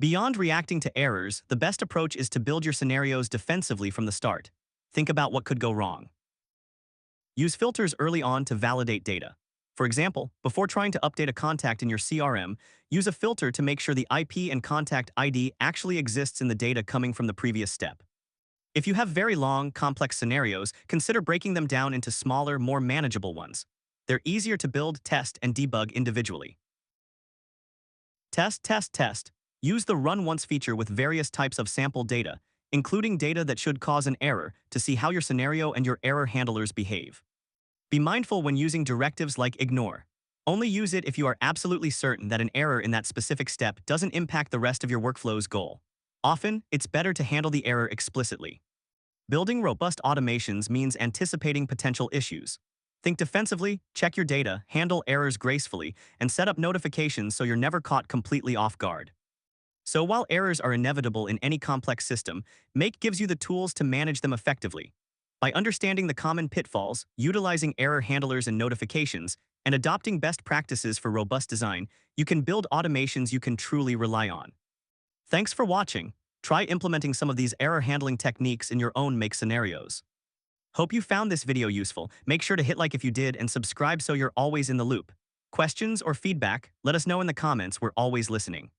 Beyond reacting to errors, the best approach is to build your scenarios defensively from the start. Think about what could go wrong. Use filters early on to validate data. For example, before trying to update a contact in your CRM, use a filter to make sure the IP and contact ID actually exists in the data coming from the previous step. If you have very long, complex scenarios, consider breaking them down into smaller, more manageable ones. They're easier to build, test, and debug individually. Test, test, test. Use the Run Once feature with various types of sample data, including data that should cause an error, to see how your scenario and your error handlers behave. Be mindful when using directives like ignore. Only use it if you are absolutely certain that an error in that specific step doesn't impact the rest of your workflow's goal. Often, it's better to handle the error explicitly. Building robust automations means anticipating potential issues. Think defensively, check your data, handle errors gracefully, and set up notifications so you're never caught completely off guard. So while errors are inevitable in any complex system, Make gives you the tools to manage them effectively. By understanding the common pitfalls, utilizing error handlers and notifications, and adopting best practices for robust design, you can build automations you can truly rely on. Thanks for watching. Try implementing some of these error handling techniques in your own Make scenarios. Hope you found this video useful. Make sure to hit like if you did and subscribe so you're always in the loop. Questions or feedback? Let us know in the comments. We're always listening.